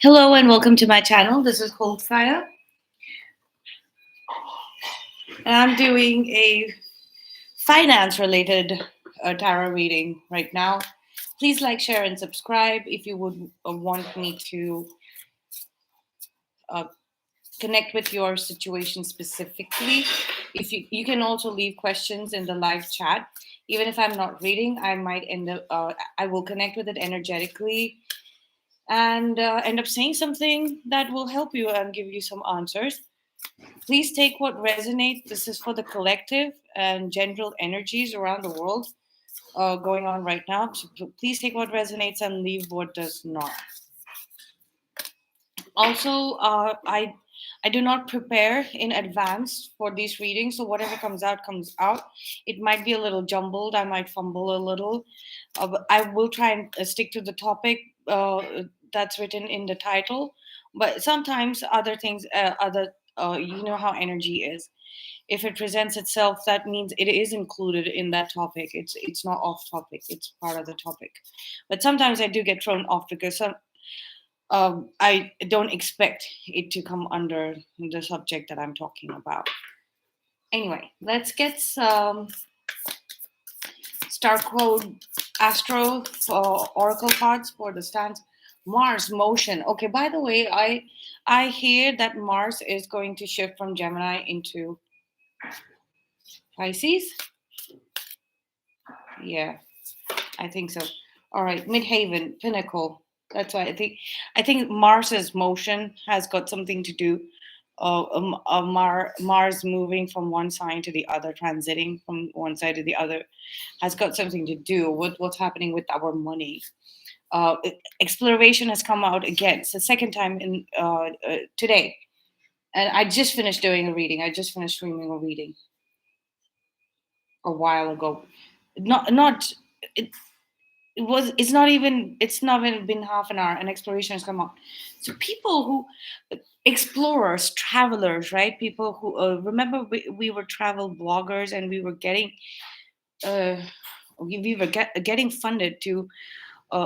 Hello and welcome to my channel. This is Coldfire, and I'm doing a finance-related tarot reading right now. Please like, share, and subscribe if you would want me to uh, connect with your situation specifically. If you can also leave questions in the live chat. Even if I'm not reading, I might end up I will connect with it energetically and end up saying something that will help you and give you some answers. Please take what resonates. This is for the collective and general energies around the world going on right now. So please take what resonates and leave what does not. Also, I do not prepare in advance for these readings, so whatever comes out comes out. It might be a little jumbled. I might fumble a little, but I will try and stick to the topic that's written in the title. But sometimes other things, you know how energy is. If it presents itself, that means it is included in that topic. It's not off topic. It's part of the topic. But sometimes I do get thrown off because I don't expect it to come under the subject that I'm talking about. Anyway, let's get some star code astro oracle cards for the stance. Mars motion. Okay, by the way, I hear that Mars is going to shift from Gemini into Pisces. Yeah, I think so. All right, Midhaven, Pinnacle. That's why I think Mars's motion has got something to do. Mars moving from one side to the other, transiting from one side to the other, has got something to do with what's happening with our money. Exploration has come out again. It's the second time in today, and I just finished doing a reading. I just finished streaming a reading a while ago. Not it, it's not even been half an hour and exploration has come out. So people who explorers, travelers, right? People who remember we were travel bloggers and we were getting uh, getting funded to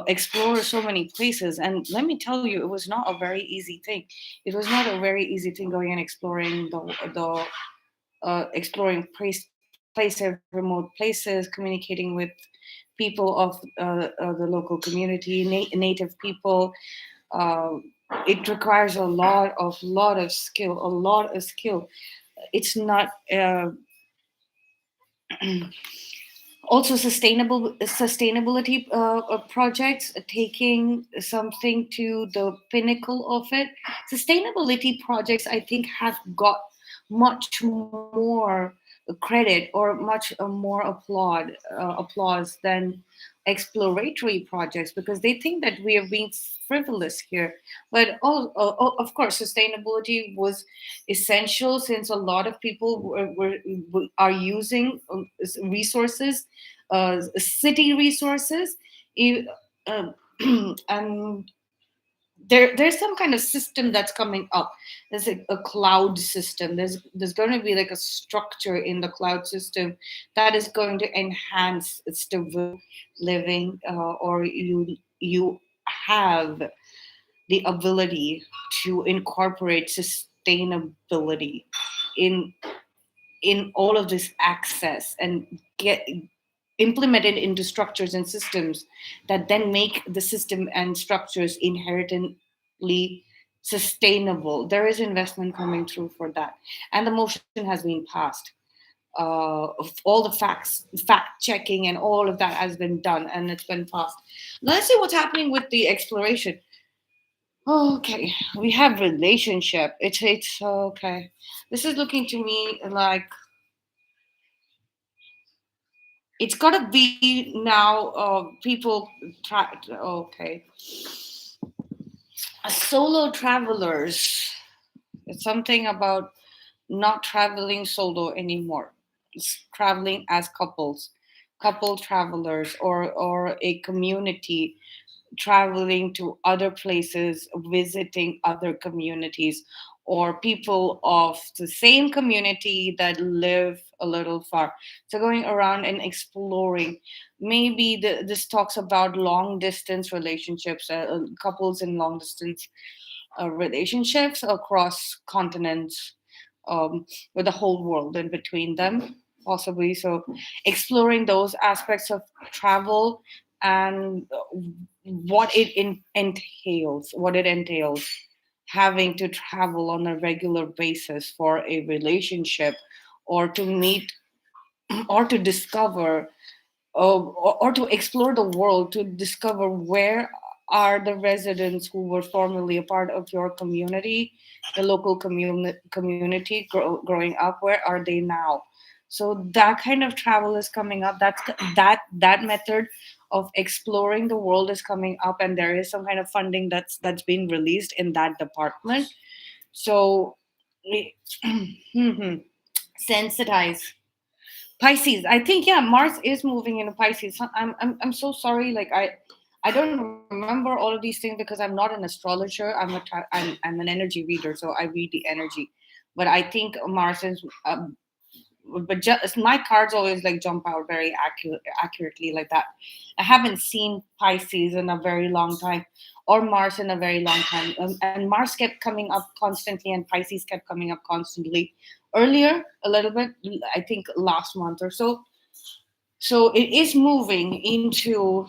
explore so many places. And let me tell you, it was not a very easy thing. It was not a very easy thing going and exploring the exploring places, remote places, communicating with people of the local community, native people. Uh, it requires a lot of skill, a lot of skill. It's not. Also sustainability projects, taking something to the pinnacle of it. Sustainability projects, I think, have got much more credit or much more applause than exploratory projects, because they think that we are being frivolous here. But of course, sustainability was essential, since a lot of people are using resources, city resources, uh, and there's some kind of system that's coming up. There's a cloud system. There's going to be like a structure in the cloud system that is going to enhance stable living, or you have the ability to incorporate sustainability in all of this access and get implemented into structures and systems that then make the system and structures inherently sustainable. There is investment coming through for that, and the motion has been passed. All the fact checking and all of that has been done, and it's been passed. Let's see what's happening with the exploration. Okay, we have relationship. It's okay. This is looking to me like It's gotta be now. People try. Okay, solo travelers. It's something about not traveling solo anymore. It's traveling as couples, couple travelers, or a community traveling to other places, visiting other communities, or people of the same community that live a little far. So going around and exploring. Maybe this talks about long distance relationships, couples in long distance relationships across continents, with the whole world in between them, possibly. So, exploring those aspects of travel and what it entails, having to travel on a regular basis for a relationship, or to meet, or to discover, or to explore the world, to discover where are the residents who were formerly a part of your community, the local community growing up. Where are they now? So that kind of travel is coming up. That method of exploring the world is coming up, and there is some kind of funding that's being released in that department. So sensitize. Pisces. I think, yeah, Mars is moving into Pisces. So I'm so sorry. Like I don't remember all of these things because I'm not an astrologer. I'm an energy reader, so I read the energy. But I think Mars is. But just my cards always like jump out very accurately like that. I haven't seen Pisces in a very long time, or Mars in a very long time, and Mars kept coming up constantly, and Pisces kept coming up constantly. Earlier, a little bit, I think last month or so. So it is moving into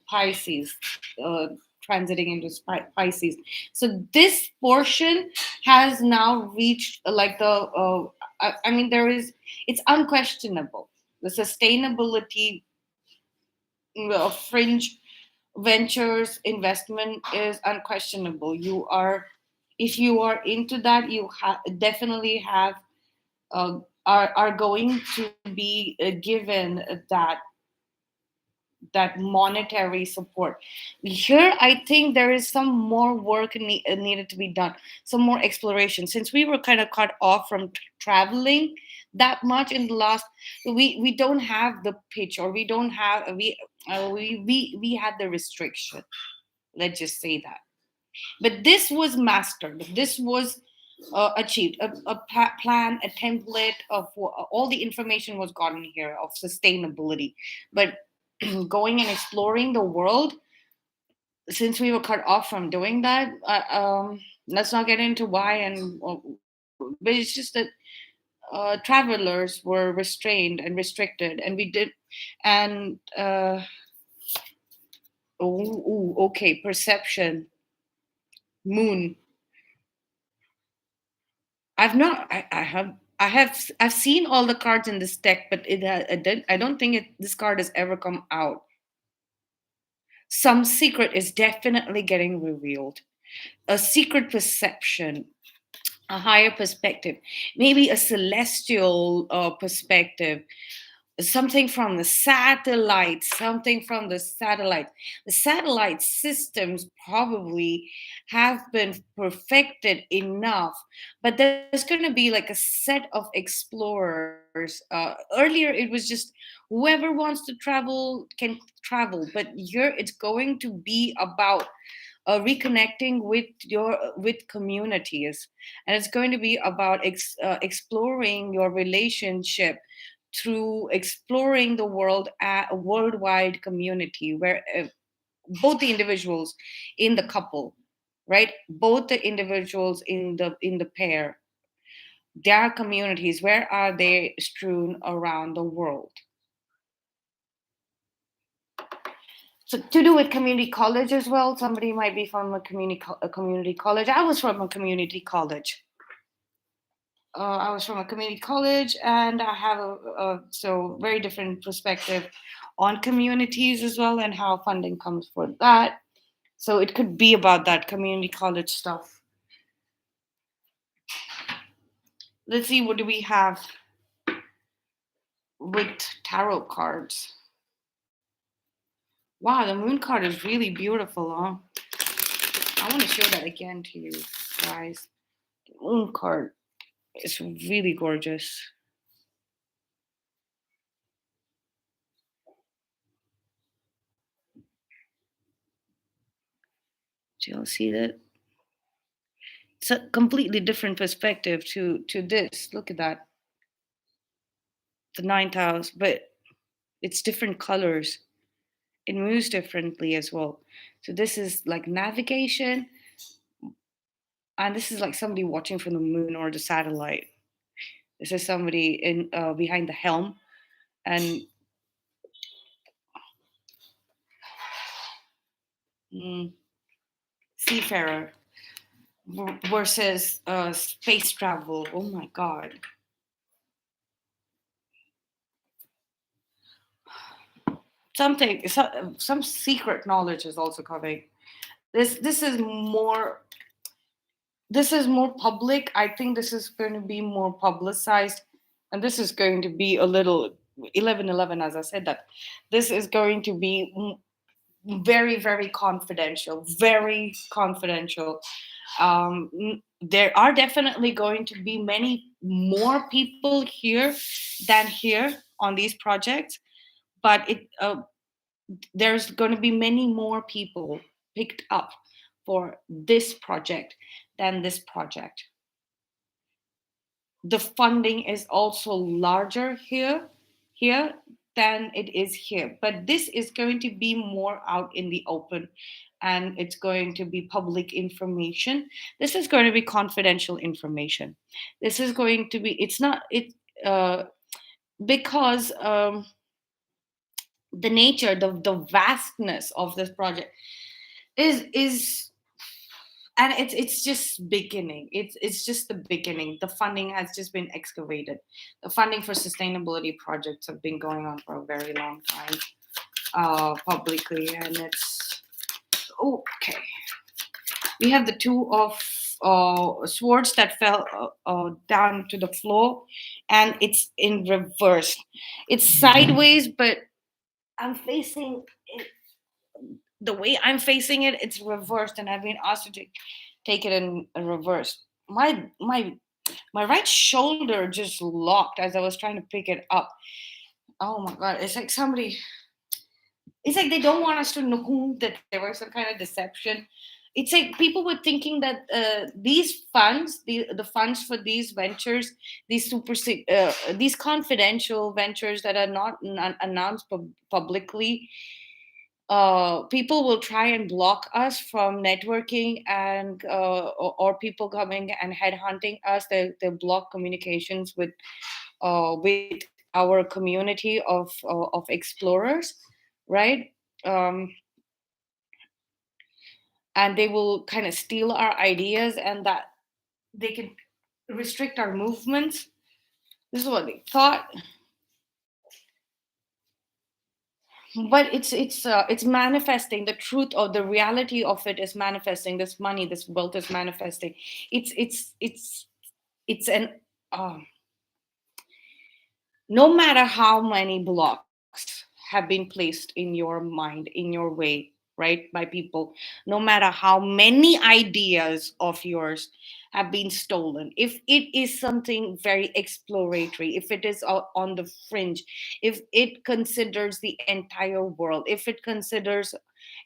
Pisces, transiting into Pisces. So this portion has now reached like the. I mean, there is. It's unquestionable. The sustainability of fringe ventures investment is unquestionable. You are, if you are into that, you definitely have, are going to be given that monetary support. Here, I think there is some more work needed to be done, some more exploration. Since we were kind of cut off from traveling that much in the last, we don't have the pitch, or we don't have we had the restriction. Let's just say that. But this was mastered. This was achieved. A plan, a template of all the information was gotten here of sustainability. But going and exploring the world, since we were cut off from doing that, let's not get into why, and but it's just that travelers were restrained and restricted, and we did. And okay, perception, moon. I've seen all the cards in this deck, but I don't think this card has ever come out. Some secret is definitely getting revealed. A secret perception, a higher perspective, maybe a celestial perspective, something from the satellite. The satellite systems probably have been perfected enough, but there's going to be like a set of explorers. Earlier it was just whoever wants to travel can travel, but here it's going to be about reconnecting with communities, and it's going to be about exploring your relationship through exploring the world at a worldwide community, where both the individuals in the couple, right, both the individuals in the pair, their communities, where are they strewn around the world. So to do with community college as well, somebody might be from a community college. I was from a community college. I was from a community college, and I have a so very different perspective on communities as well, and how funding comes for that. So it could be about that community college stuff. Let's see, what do we have? with tarot cards. Wow, the moon card is really beautiful, huh? I want to show that again to you guys. The moon card is really gorgeous. Do you all see that? It's a completely different perspective to this. Look at that. The ninth house, but it's different colors. It moves differently as well. So this is like navigation, and this is like somebody watching from the moon or the satellite. This is somebody in behind the helm, and mm, seafarer versus space travel. Oh my god. Something, some secret knowledge is also coming. This is more, this is more public. I think this is going to be more publicized, and this is going to be a little 1111, as I said, that this is going to be very, very confidential, very confidential. There are definitely going to be many more people here than here on these projects, but there's going to be many more people picked up for this project than this project. The funding is also larger here than it is here, but this is going to be more out in the open, and it's going to be public information. This is going to be confidential information. This is going to be, it's not it uh, because the nature, the vastness of this project is and it's just beginning. It's just the beginning. The funding has just been excavated. The funding for sustainability projects have been going on for a very long time, publicly, and it's okay. We have the two of swords that fell down to the floor, and it's in reverse. It's sideways, but I'm facing it, the way I'm facing it, it's reversed, and I've been asked to take it in reverse. My right shoulder just locked as I was trying to pick it up. Oh my god! It's like somebody. It's like they don't want us to know that there was some kind of deception. It's like people were thinking that these funds, the funds for these ventures, these confidential ventures that are not announced publicly, people will try and block us from networking, and or people coming and headhunting us. They block communications with our community of explorers, right? Um, and they will kind of steal our ideas, and that they can restrict our movements. This is what they thought, but it's manifesting. The truth or the reality of it is manifesting. This money, this wealth is manifesting. It's an no matter how many blocks have been placed in your mind, in your way, right, by people, no matter how many ideas of yours have been stolen, if it is something very exploratory, if it is on the fringe, if it considers the entire world, if it considers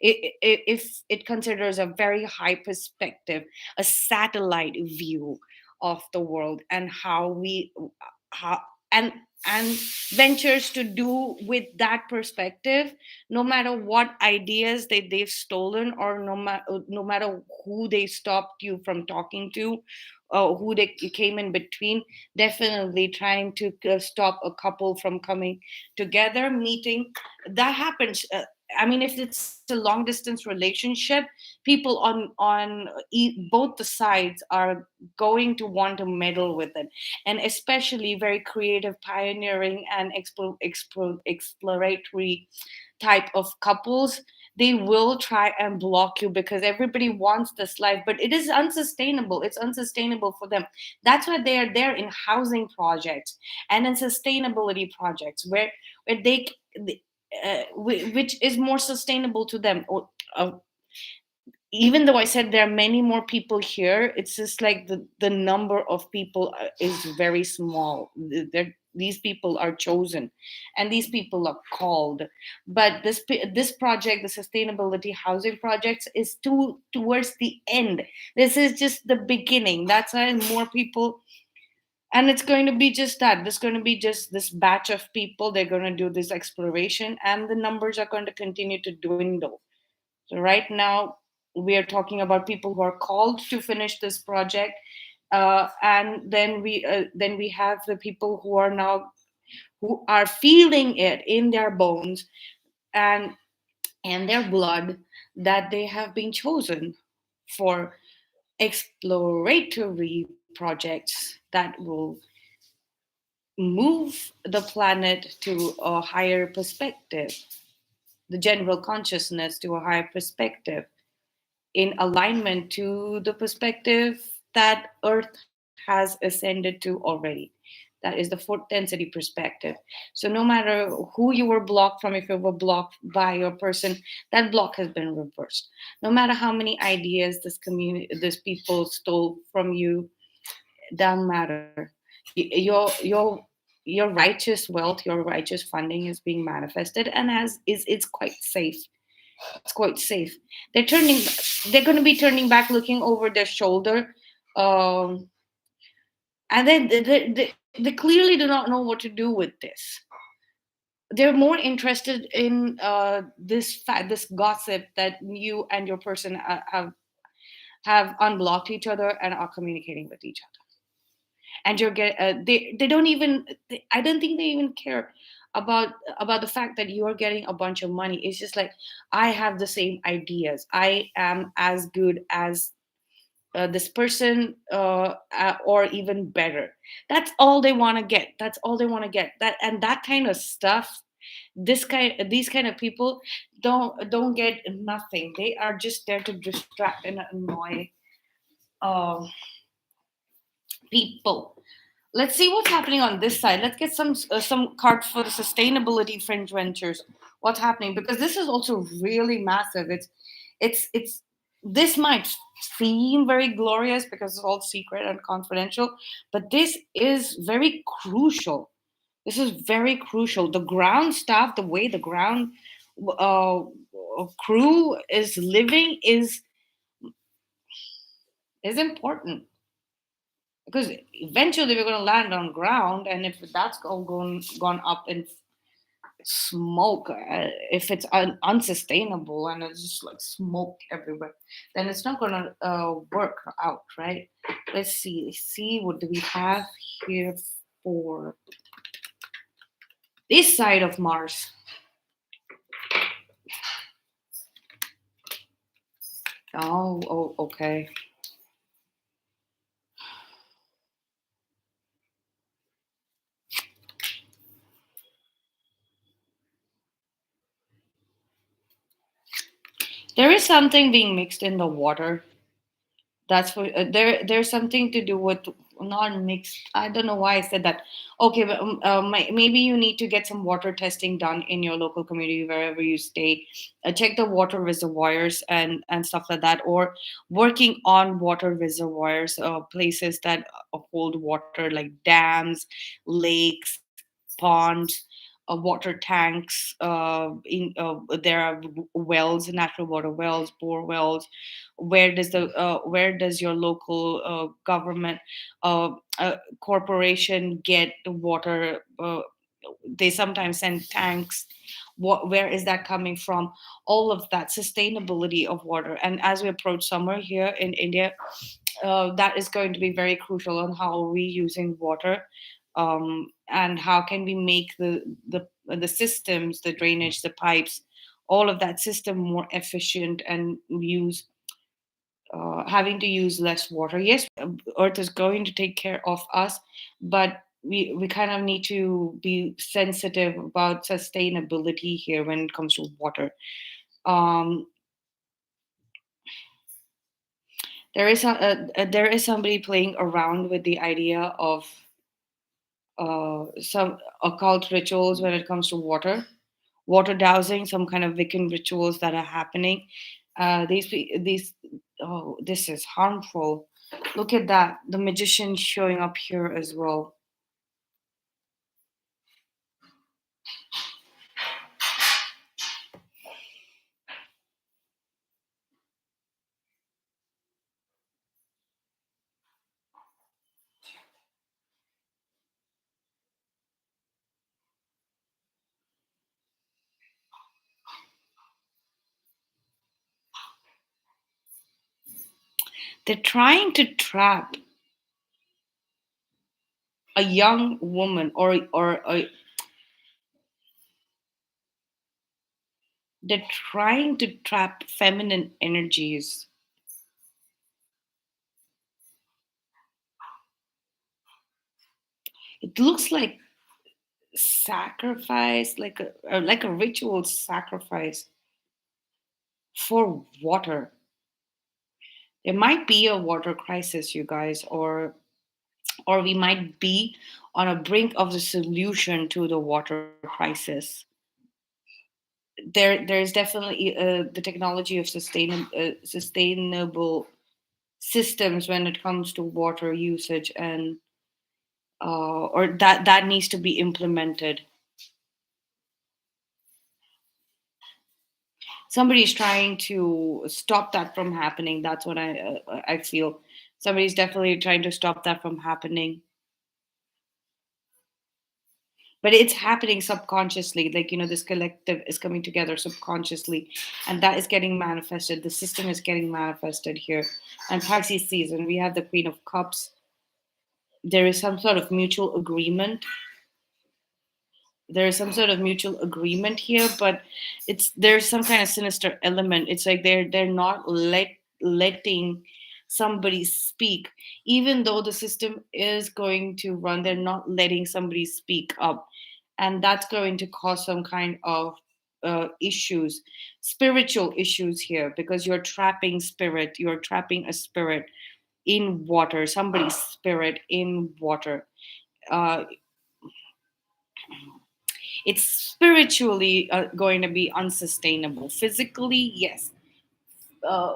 a very high perspective, a satellite view of the world, and how and and ventures to do with that perspective, no matter what ideas they've stolen, or no matter who they stopped you from talking to, who they came in between, definitely trying to stop a couple from coming together, meeting. That happens. I mean, if it's a long distance relationship, people on both the sides are going to want to meddle with it, and especially very creative, pioneering, and exploratory type of couples. They will try and block you because everybody wants this life, but it is unsustainable. It's unsustainable for them. That's why they are there in housing projects and in sustainability projects where which is more sustainable to them. Uh, Even though I said there are many more people here, it's just like the number of people is very small. These people are chosen, and these people are called. But this project, the sustainability housing projects, is towards the end. This is just the beginning. That's why more people, and it's going to be just that. There's going to be just this batch of people. They're going to do this exploration, and the numbers are going to continue to dwindle. So right now, we are talking about people who are called to finish this project, and then we have the people who are now who are feeling it in their bones and their blood that they have been chosen for exploratory projects that will move the planet to a higher perspective, the general consciousness to a higher perspective, in alignment to the perspective that Earth has ascended to already. That is the fourth density perspective. So no matter who you were blocked from, if you were blocked by your person, that block has been reversed. No matter how many ideas this people stole from you, doesn't matter. Your righteous wealth, your righteous funding is being manifested, and as is it's quite safe. It's quite safe. They're turning. They're going to be turning back, looking over their shoulder, um, and then they clearly do not know what to do with this. They're more interested in this gossip that you and your person have unblocked each other and are communicating with each other. And they don't even. I don't think they even care about the fact that you are getting a bunch of money. It's just like, I have the same ideas. I am as good as this person, or even better. That's all they want to get. That's all they want to get. That and that kind of stuff. These kind of people don't get nothing. They are just there to distract and annoy uh, people. Let's see what's happening on this side. Let's get some cards for the sustainability fringe ventures. What's happening? Because this is also really massive. It's this might seem very glorious because it's all secret and confidential, but this is very crucial. This is very crucial. The ground staff, the way the ground uh, crew is living is important, because eventually we're going to land on ground, and if that's gone up in smoke, if it's unsustainable and it's just like smoke everywhere, then it's not going to work out, right? Let's see what do we have here for this side of Mars. Oh, okay. There is something being mixed in the water. That's for there's something to do with not mixed. I don't know why I said that. Okay, but maybe you need to get some water testing done in your local community wherever you stay. Check the water reservoirs and stuff like that, or working on water reservoirs, places that hold water like dams, lakes, ponds, water tanks. There are wells, natural water wells, bore wells. Where does your local government corporation get the water? They sometimes send tanks. Where is that coming from? All of that sustainability of water. And as we approach summer here in India, that is going to be very crucial on how are we using water, and how can we make the systems, the drainage, the pipes, all of that system more efficient and use having to use less water. Yes, Earth is going to take care of us, but we kind of need to be sensitive about sustainability here when it comes to water. Um, there is somebody playing around with the idea of some occult rituals when it comes to water dowsing, some kind of Wiccan rituals that are happening. These oh, this is harmful. Look at that, the magician showing up here as well. They're trying to trap a young woman, or they're trying to trap feminine energies. It looks like sacrifice, like a ritual sacrifice for water. There might be a water crisis, you guys, or we might be on a brink of the solution to the water crisis. There's definitely the technology of sustainable systems when it comes to water usage, and or that needs to be implemented. Somebody's trying to stop that from happening. That's what I feel. Somebody's definitely trying to stop that from happening, but it's happening subconsciously. Like, this collective is coming together subconsciously, and that is getting manifested. The system is getting manifested here. And Pisces season, we have the Queen of Cups. There is some sort of mutual agreement. There is some sort of mutual agreement here, but there's some kind of sinister element. It's like they're not letting somebody speak, even though the system is going to run. They're not letting somebody speak up, and that's going to cause some kind of issues, spiritual issues here, because you're trapping spirit. You're trapping a spirit in water, somebody's spirit in water. Uh, it's spiritually going to be unsustainable. Physically, yes, uh,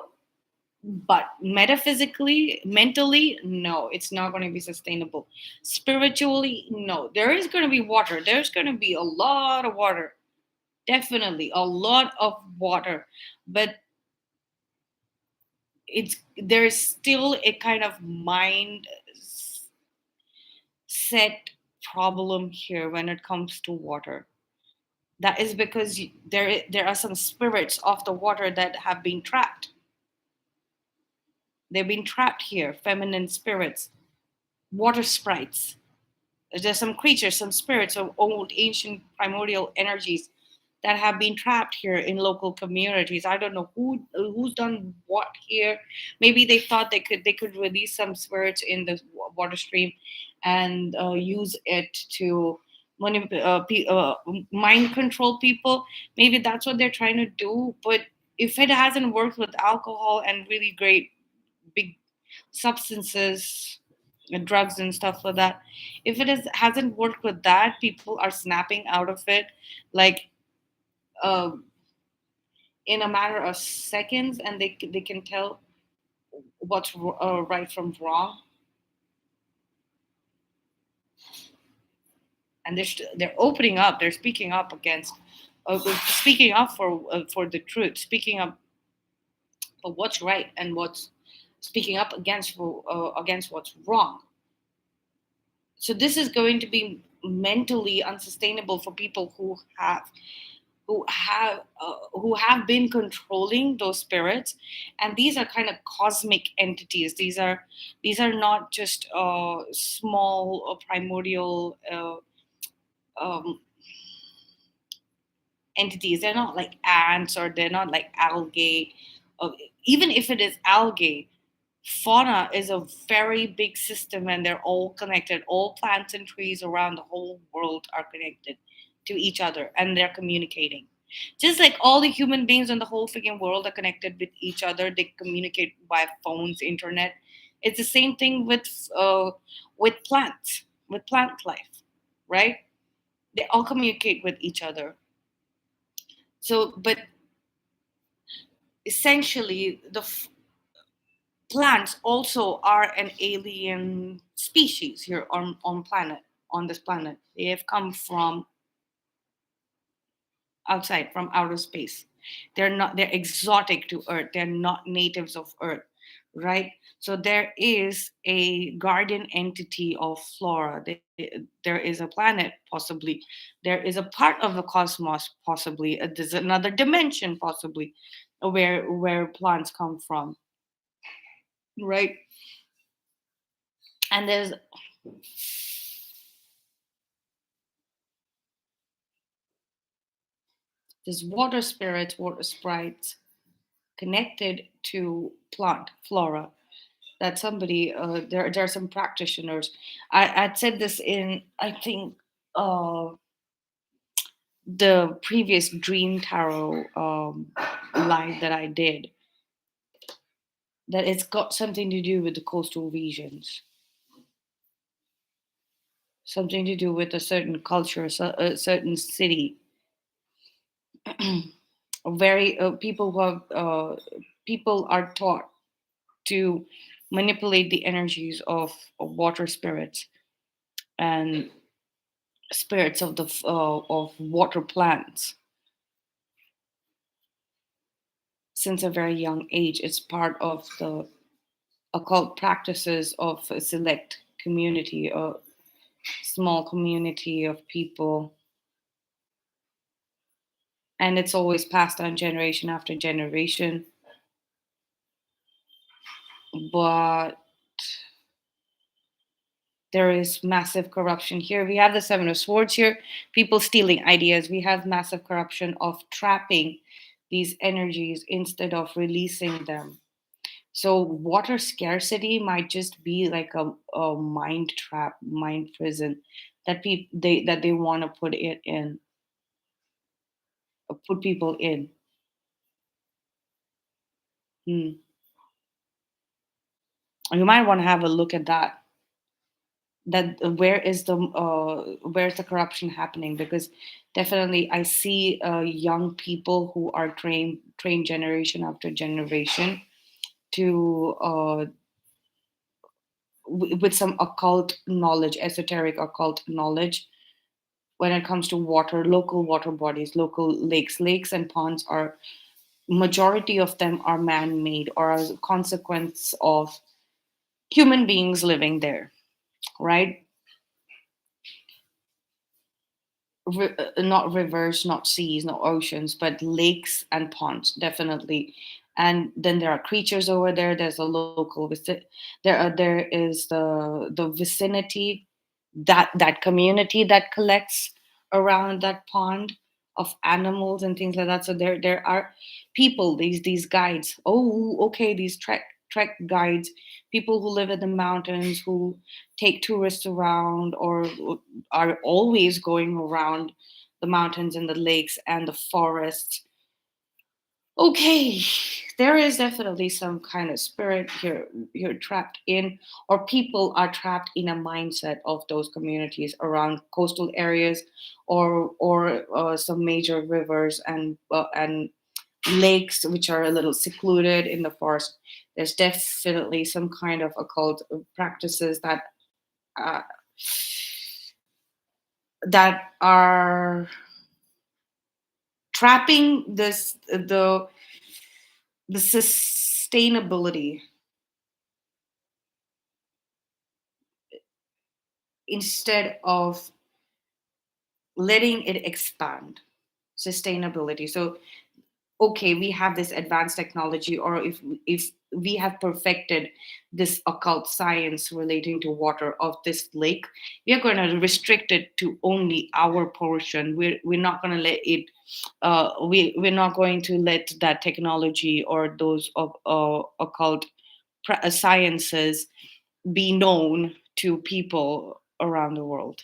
but metaphysically, mentally, no, it's not going to be sustainable. Spiritually, no. There is going to be water. There's going to be a lot of water, definitely a lot of water, but there's still a kind of mind set problem here when it comes to water. That is because there are some spirits of the water that have been trapped. They've been trapped here, feminine spirits, water sprites. There's some creatures, some spirits of old ancient primordial energies that have been trapped here in local communities. I don't know who's done what here. Maybe they thought they could release some spirits in the water stream and use it to mind control people. Maybe that's what they're trying to do. But if it hasn't worked with alcohol and really great big substances and drugs and stuff like that, if hasn't worked with that, people are snapping out of it, like um, in a matter of seconds, and they can tell what's right from wrong, and they're opening up, they're speaking up against, speaking up for the truth, speaking up for what's right, and what's speaking up against what's wrong. So this is going to be mentally unsustainable for people who have been controlling those spirits. And these are kind of cosmic entities. These are not just small or primordial um, entities. They're not like ants, or they're not like algae. Or even if it is algae, fauna is a very big system, and they're all connected. All plants and trees around the whole world are connected to each other, and they're communicating. Just like all the human beings in the whole freaking world are connected with each other, they communicate by phones, internet. It's the same thing with plants, with plant life, right? They all communicate with each other. So, but essentially, plants also are an alien species here on this planet. They have come from outside, from outer space. They're exotic to Earth. They're not natives of Earth, right? So there is a guardian entity of flora. There is a planet, possibly. There is a part of the cosmos, possibly. There's another dimension, possibly, where plants come from, right? And there's water spirits, water sprites connected to plant flora. That somebody there are some practitioners. I'd said this in, I think, the previous dream tarot live that I did, that it's got something to do with the coastal regions, something to do with a certain culture, a certain city. Very people who have people are taught to manipulate the energies of water spirits and spirits of water plants since a very young age. It's part of the occult practices of a select community, a small community of people, and it's always passed on generation after generation. But there is massive corruption here. We have the Seven of Swords here, people stealing ideas. We have massive corruption of trapping these energies instead of releasing them. So water scarcity might just be like a mind trap, mind prison that they want to put it in, put people in. Hmm. You might want to have a look at that. That where's the corruption happening? Because definitely I see young people who are trained generation after generation to with some occult knowledge, esoteric occult knowledge when it comes to water, local water bodies, local lakes and ponds are, majority of them are man-made or as a consequence of human beings living there, right? Not rivers, not seas, not oceans, but lakes and ponds, definitely. And then there are creatures over there. There's a local there is the vicinity, that community that collects around that pond of animals and things like that. So there are people, these guides. Oh, okay, these trek guides, people who live in the mountains who take tourists around or are always going around the mountains and the lakes and the forests. Okay, there is definitely some kind of spirit here you're trapped in, or people are trapped in a mindset of those communities around coastal areas, or some major rivers and lakes which are a little secluded in the forest. There's definitely some kind of occult practices uh, that are trapping the sustainability instead of letting it expand. Sustainability. So okay, we have this advanced technology, or if we have perfected this occult science relating to water of this lake, we are going to restrict it to only our portion. We're not going to let it we're not going to let that technology or those occult sciences be known to people around the world.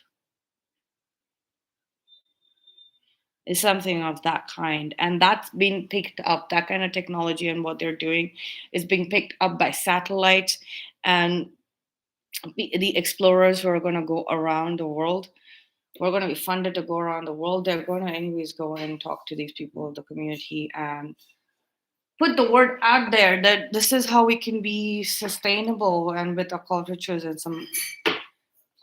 Is something of that kind, and that's been picked up. That kind of technology and what they're doing is being picked up by satellites, and the explorers who are going to go around the world, we're going to be funded to go around the world. They're going to anyways go and talk to these people, the community, and put the word out there that this is how we can be sustainable and with occult rituals and some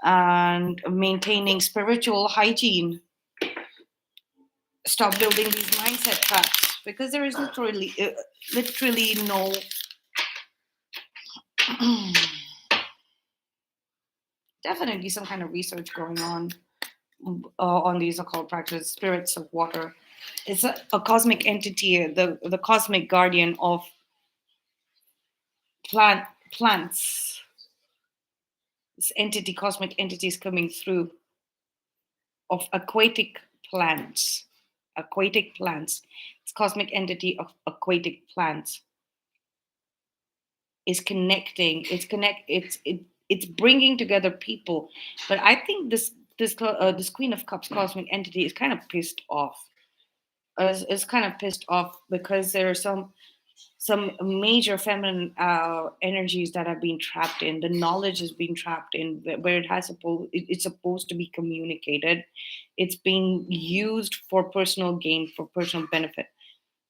and maintaining spiritual hygiene. Stop building these mindset traps, because there is literally no definitely some kind of research going on these occult practices. Spirits of water, it's a cosmic entity, the cosmic guardian of plants. This entity, cosmic entities coming through of aquatic plants. This cosmic entity of aquatic plants is connecting. It's bringing together people. But I think this Queen of Cups cosmic entity is kind of pissed off. Is kind of pissed off because there are some major feminine energies that have been trapped in. The knowledge is being trapped in where it's supposed to be communicated. It's being used for personal gain, for personal benefit.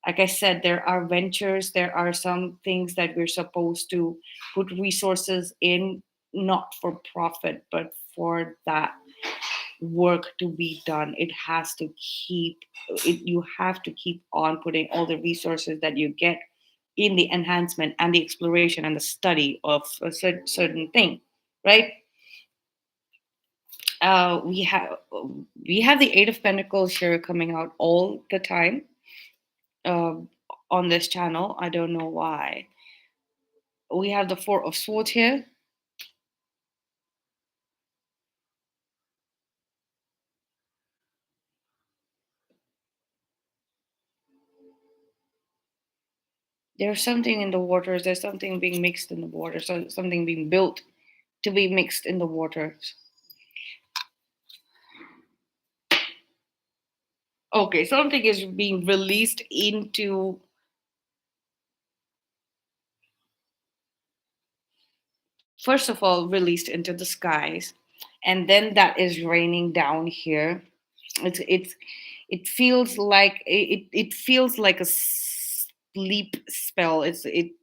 Like I said, there are ventures, there are some things that we're supposed to put resources in, not for profit, but for that work to be done. You have to keep on putting all the resources that you get in the enhancement and the exploration and the study of a certain thing, right? We have the Eight of Pentacles here coming out all the time uh, on this channel. I don't know why. We have the Four of Swords here. There's something in the waters. There's something being mixed in the water. So something being built to be mixed in the waters. Okay, something is being released into, first of all, released into the skies, and then that is raining down here. It feels like a sleep spell. It's in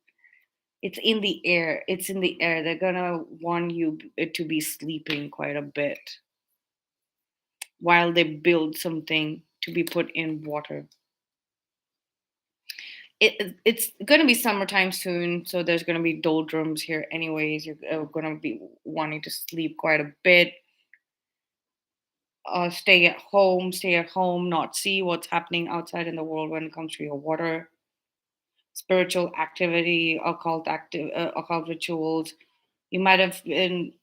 the air. It's in the air. They're gonna want you to be sleeping quite a bit while they build something to be put in water. It's going to be summertime soon, so there's going to be doldrums here anyways. You're going to be wanting to sleep quite a bit. Stay at home, not see what's happening outside in the world when it comes to your water. Spiritual activity, occult rituals. You might have been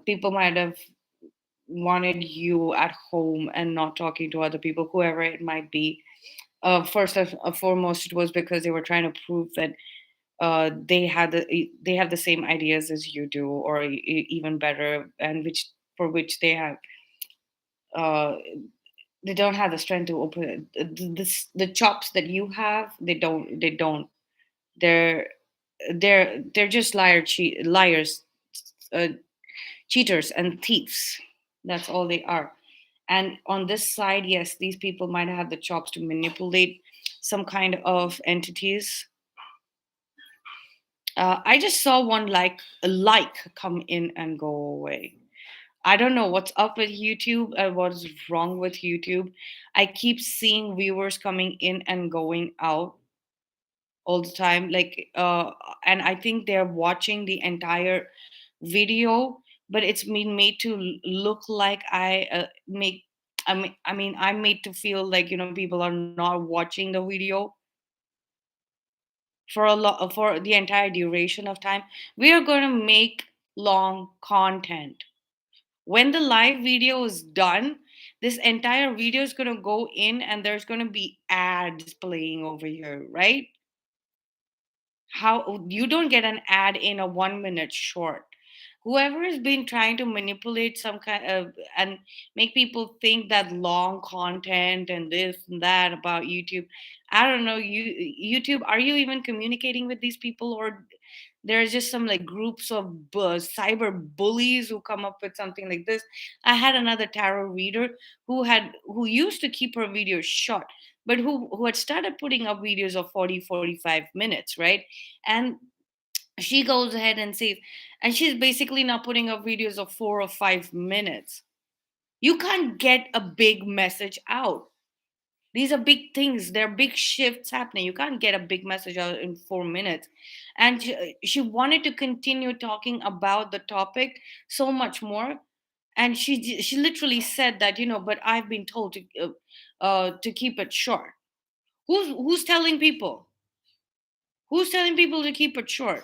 People might have wanted you at home and not talking to other people, whoever it might be. First and foremost, it was because they were trying to prove that they have the same ideas as you do, or even better, and which uh, they don't have the strength to open the chops that you have. They don't. They're they're just liars, uh, cheaters, and thieves. That's all they are. And on this side, yes, these people might have the chops to manipulate some kind of entities. I just saw one like come in and go away. I don't know what's up with YouTube and what's wrong with YouTube. I keep seeing viewers coming in and going out all the time. And I think they're watching the entire video, but it's been made to look like I'm made to feel like people are not watching the video. for a lot for the entire duration of time. We are going to make long content. When the live video is done, this entire video is going to go in and there's going to be ads playing over here, right? How you don't get an ad in a 1 minute short. Whoever has been trying to manipulate some kind of and make people think that long content and this and that about YouTube, I don't know, YouTube, are you even communicating with these people, or there's just some like groups of cyber bullies who come up with something like this? I had another tarot reader who used to keep her videos short, but who had started putting up videos of 40-45 minutes, right? And she goes ahead and says, and she's basically now putting up videos of 4 or 5 minutes. You can't get a big message out. These are big things. There are big shifts happening. You can't get a big message out in 4 minutes. And she wanted to continue talking about the topic so much more. And she literally said that, but I've been told to keep it short. Who's telling people? Who's telling people to keep it short?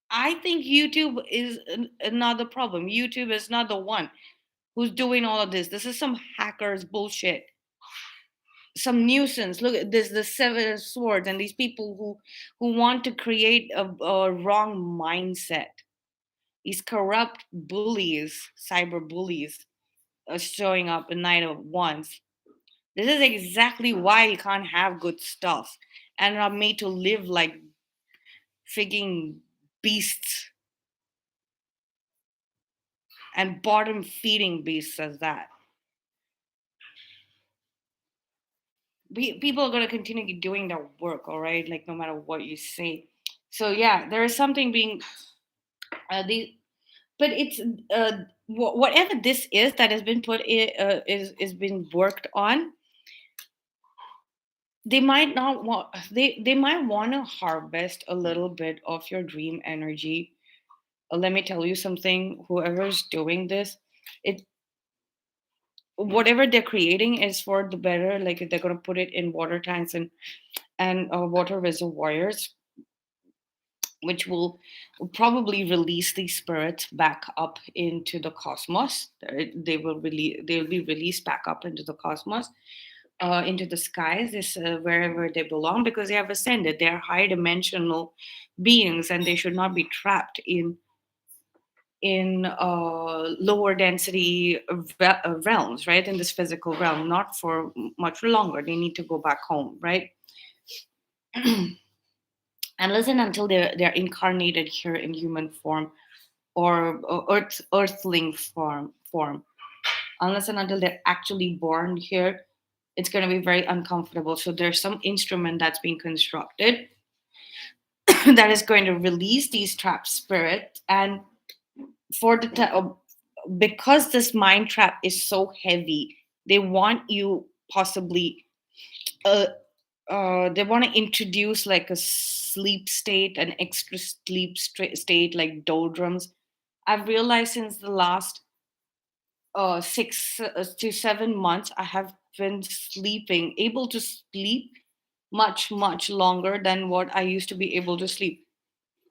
I think YouTube is another problem. YouTube is not the one who's doing all of this. This is some hackers bullshit, some nuisance. Look at this, the seven swords, and these people who want to create a wrong mindset. These corrupt bullies, cyber bullies, are showing up in night of ones. This is exactly why you can't have good stuff and are made to live like freaking beasts, and bottom feeding beasts as that. People are going to continue doing their work, all right, like no matter what you say. So yeah, there is something being the but it's whatever this is that has been is been worked on. They might not want they might want to harvest a little bit of your dream energy. Let me tell you something, whoever's doing this, it whatever they're creating is for the better. Like they're going to put it in water tanks and water reservoirs, which will probably release these spirits back up into the cosmos. They'll be released back up into the cosmos, into the skies, is wherever they belong, because they have ascended. They are high dimensional beings, and they should not be trapped in lower density realms, right? In this physical realm, not for much longer. They need to go back home, right? And listen, until they're incarnated here in human form, or earthling form, unless and until they're actually born here, it's going to be very uncomfortable. So there's some instrument that's being constructed that is going to release these trapped spirits. And for because this mind trap is so heavy, they want you possibly uh, they want to introduce like a sleep state, an extra sleep state, like doldrums. I've realized since the last 6 to 7 months, I have been sleeping, able to sleep much longer than what I used to be able to sleep.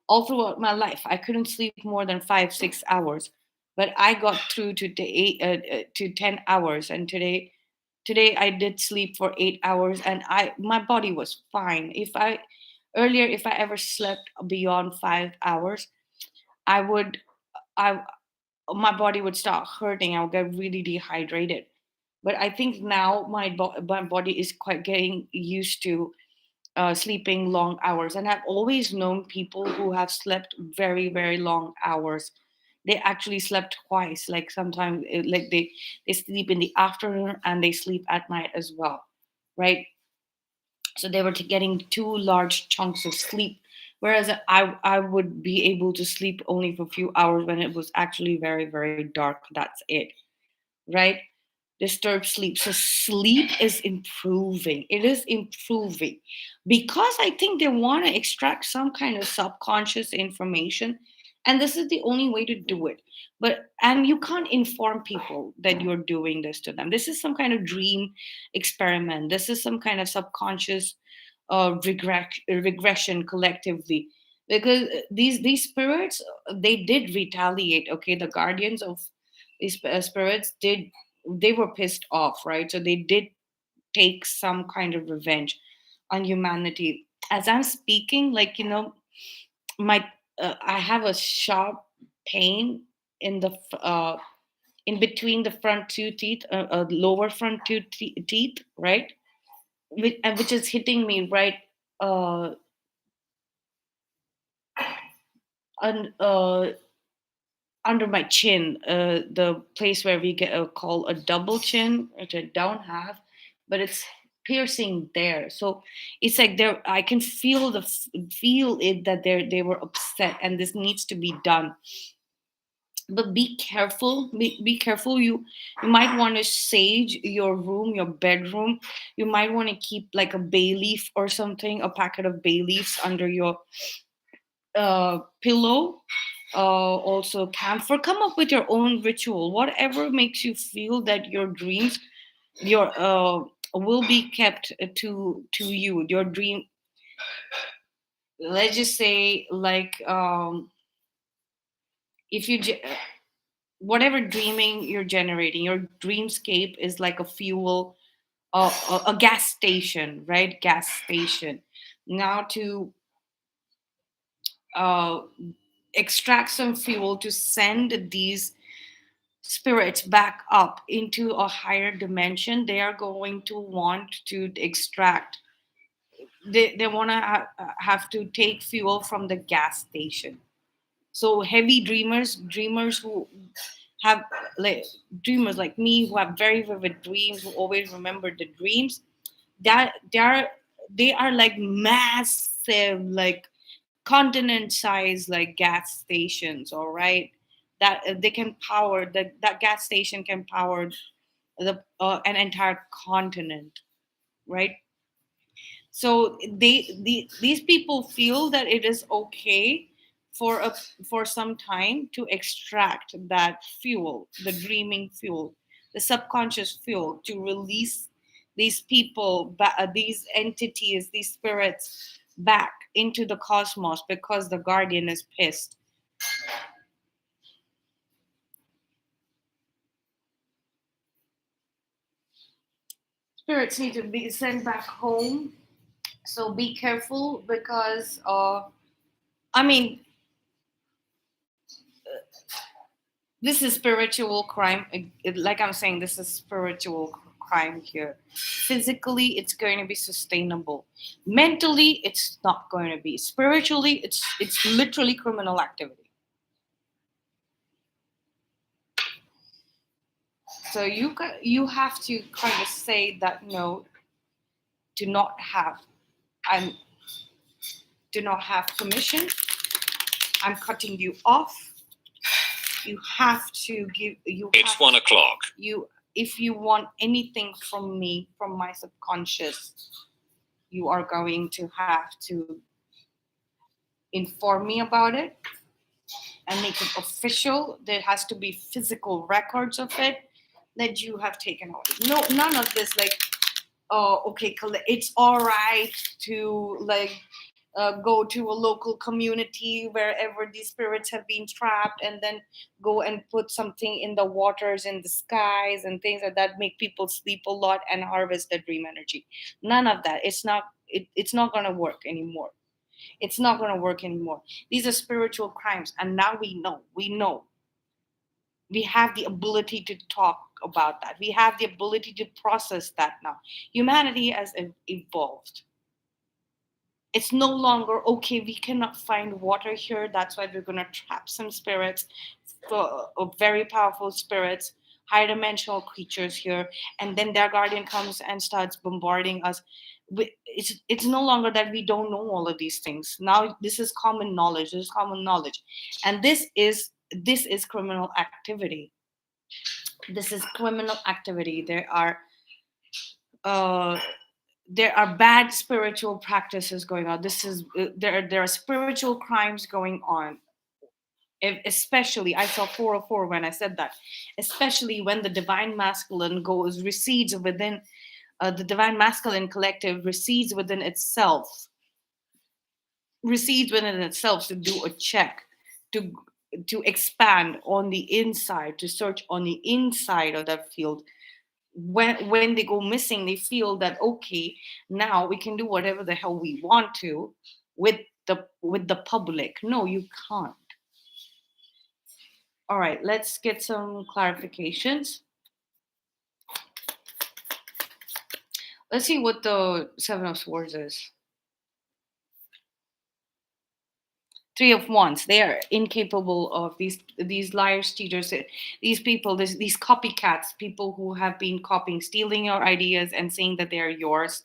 All throughout my life, I couldn't sleep more than 5-6 hours, but I got through to to 10 hours, and today I did sleep for 8 hours, and my body was fine. If I ever slept beyond 5 hours, I would I my body would start hurting. I would get really dehydrated. But I think now my body is quite getting used to sleeping long hours, and I've always known people who have slept very long hours. They actually slept twice. Like sometimes, like they sleep in the afternoon and they sleep at night as well, right? So they were getting two large chunks of sleep, whereas I would be able to sleep only for a few hours when it was actually very dark. That's it, right? Disturbed sleep. So sleep is improving. It is improving because I think they want to extract some kind of subconscious information And this is the only way to do it. But and you can't inform people that you're doing this to them. This is some kind of dream experiment. This is some kind of subconscious regression collectively, because these spirits, they did retaliate. Okay, the guardians of these spirits did, they were pissed off, right? So they did take some kind of revenge on humanity. As I'm speaking, like, my I have a sharp pain in the in between the front two teeth, lower front two teeth, right? Which is hitting me right uh, un, under my chin, the place where we get a call a double chin, which I don't have, but it's piercing there. So it's like there, I can feel feel it that they were upset, and this needs to be done. But be careful, be careful. You might want to sage your room, your bedroom. You might want to keep like a bay leaf or something, a packet of bay leaves under your pillow. Also camphor. Come up with your own ritual, whatever makes you feel that your dreams, your will be kept to you, your dream. Let's just say, like, if you whatever dreaming you're generating, your dreamscape is like a fuel, a gas station, right? Gas station. Now to uh, extract some fuel to send these spirits back up into a higher dimension, they are going to want to extract, they want to have to take fuel from the gas station. So heavy dreamers who have, like, dreamers like me who have very vivid dreams, who always remember the dreams, that they are like massive, like continent size, like gas stations, all right, that they can power, that gas station can power an entire continent, right? So these people feel that it is okay for for some time to extract that fuel, the dreaming fuel, the subconscious fuel, to release these people, these entities, these spirits back into the cosmos, because the guardian is pissed. Spirits need to be sent back home. So be careful, because I mean, this is spiritual crime. Like I'm saying, this is spiritual crime here. Physically, it's going to be sustainable. Mentally, it's not going to be. Spiritually, it's literally criminal activity. So you have to kind of say that no, do not have. I'm do not have permission. I'm cutting you off. You have to give. It's 1 o'clock. You, if you want anything from me, from my subconscious, you are going to have to inform me about it and make it official. There has to be physical records of it that you have taken away. No, none of this, like, oh, okay, it's all right to, like, go to a local community wherever these spirits have been trapped, and then go and put something in the waters, in the skies, and things like that, make people sleep a lot and harvest the dream energy. None of that. It's not going to work anymore. It's not going to work anymore. These are spiritual crimes, and now we know we have the ability to talk about that. We have the ability to process that now. Humanity has evolved. It's no longer okay, we cannot find water here, that's why we're going to trap some spirits, for very powerful spirits, high dimensional creatures here, and then their guardian comes and starts bombarding us. It's no longer that we don't know all of these things. Now this is common knowledge. This is common knowledge, and this is criminal activity. This is criminal activity. Uh, there are bad spiritual practices going on. This is there are spiritual crimes going on Especially, I saw 404 when I said that, especially when the divine masculine goes recedes within, the divine masculine collective recedes within itself to do a check, to expand on the inside, to search on the inside of that field. When they go missing, they feel that, okay, now we can do whatever the hell we want to with the public. No, you can't. All right, let's get some clarifications. Let's see what the Seven of Swords is. Three of Wands. They are incapable of these liars, cheaters, these people, these copycats, people who have been copying, stealing your ideas and saying that they are yours.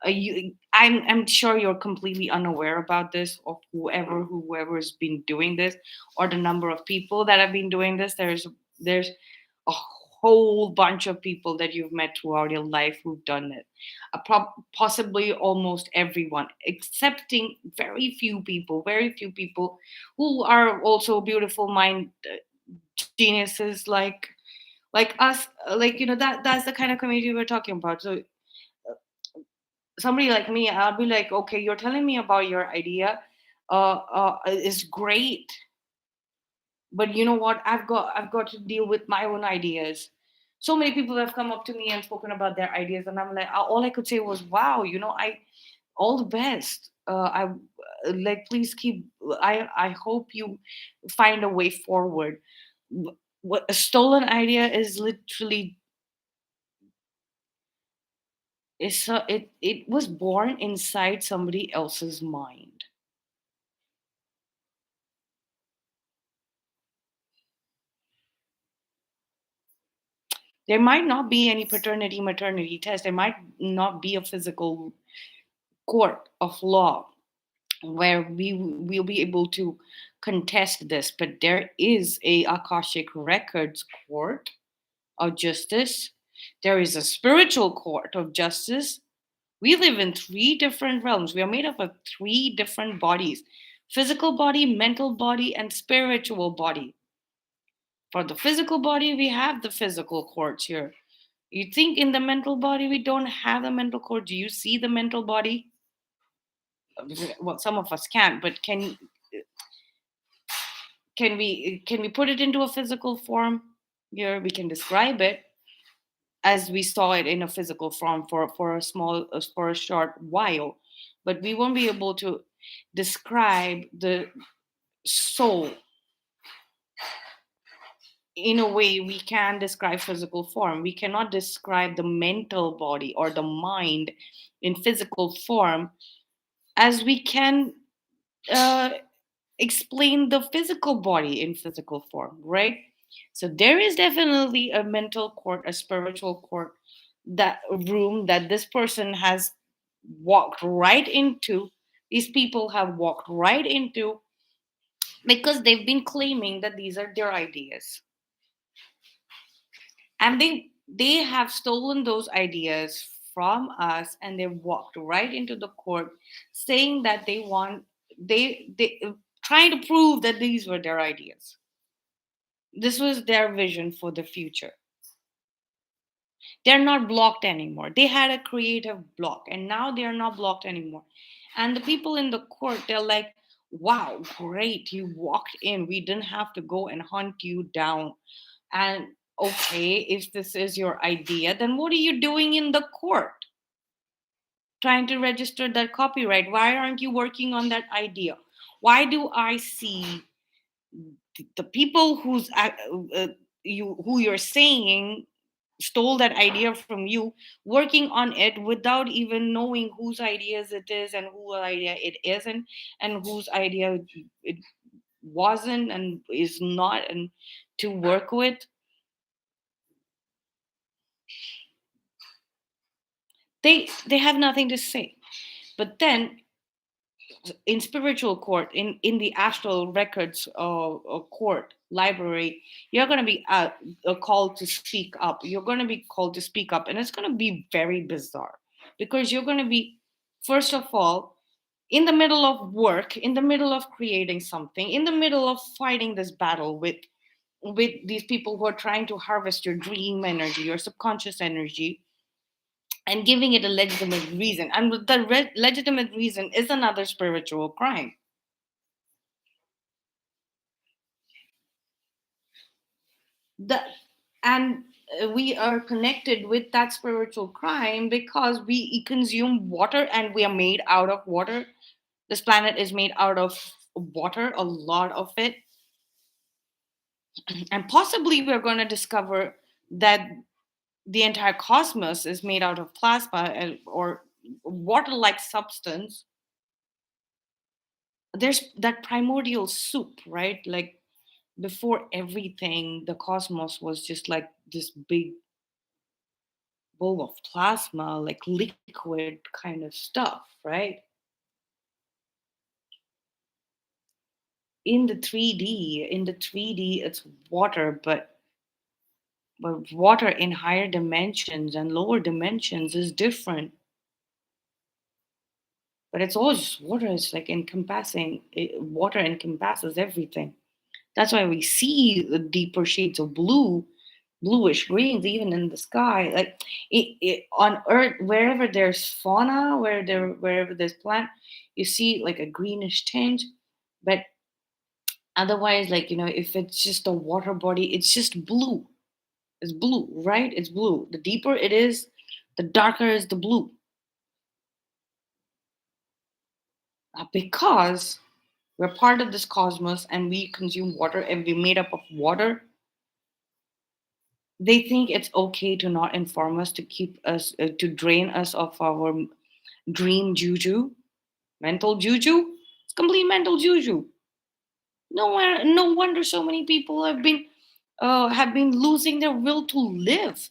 I'm sure you're completely unaware about this, of whoever's been doing this, or the number of people that have been doing this. There's a whole bunch of people that you've met throughout your life who've done it. Possibly almost everyone, excepting very few people who are also beautiful mind geniuses like us. Like, that's the kind of community we're talking about. So somebody like me, I'll be like, okay, you're telling me about your idea, is great, but you know what? I've got to deal with my own ideas. So many people have come up to me and spoken about their ideas, and I'm like, all I could say was, wow, I all the best. I like, please keep. I hope you find a way forward. What a stolen idea is literally is it was born inside somebody else's mind. There might not be any paternity maternity test. There might not be a physical court of law where we will be able to contest this, but there is a Akashic Records court of justice. There is a spiritual court of justice. We live in three different realms. We are made up of three different bodies: physical body, mental body, and spiritual body. For the physical body, we have the physical courts here. You think in the mental body we don't have the mental court? Do you see the mental body? Well, some of us can't, but can we put it into a physical form? Here we can describe it as we saw it in a physical form for a short while, but we won't be able to describe the soul in a way we can describe physical form. We cannot describe the mental body or the mind in physical form as we can uh, explain the physical body in physical form, right? So there is definitely a mental court, a spiritual court, that room that this person has walked right into. These people have walked right into because they've been claiming that these are their ideas, and they have stolen those ideas from us, and they walked right into the court saying that they trying to prove that these were their ideas. This was their vision for the future. They're not blocked anymore. They had a creative block, and now they're not blocked anymore. And the people in the court, they're like, wow, great, you walked in. We didn't have to go and hunt you down. And okay, if this is your idea, then what are you doing in the court? Trying to register that copyright. Why aren't you working on that idea? Why do I see the people who you're saying stole that idea from you working on it without even knowing whose ideas it is and whose idea it isn't, and whose idea it wasn't and is not, and to work with? They have nothing to say. But then in spiritual court, in the astral records court library, you're going to be called to speak up. You're going to be called to speak up, and it's going to be very bizarre, because you're going to be, first of all, in the middle of work, in the middle of creating something, in the middle of fighting this battle with these people who are trying to harvest your dream energy, your subconscious energy, and giving it a legitimate reason. And the legitimate reason is another spiritual crime. The and We are connected with that spiritual crime because we consume water and we are made out of water. This planet is made out of water, a lot of it. And possibly we're going to discover that the entire cosmos is made out of plasma or water like substance. There's that primordial soup, right? Like before everything, the cosmos was just like this big bowl of plasma, like liquid kind of stuff, right? In the 3D, it's water, but water in higher dimensions and lower dimensions is different. But it's all just water. It's like water encompasses everything. That's why we see the deeper shades of blue, bluish greens, even in the sky. Like on Earth, wherever there's fauna, wherever there's plant, you see like a greenish tinge. But otherwise, like if it's just a water body, it's just blue. It's blue, right? It's blue. The deeper it is, the darker is the blue. Because we're part of this cosmos and we consume water and we're made up of water, they think it's okay to not inform us, to keep us, to drain us of our dream juju, mental juju. It's complete mental juju. No wonder so many people have been losing their will to live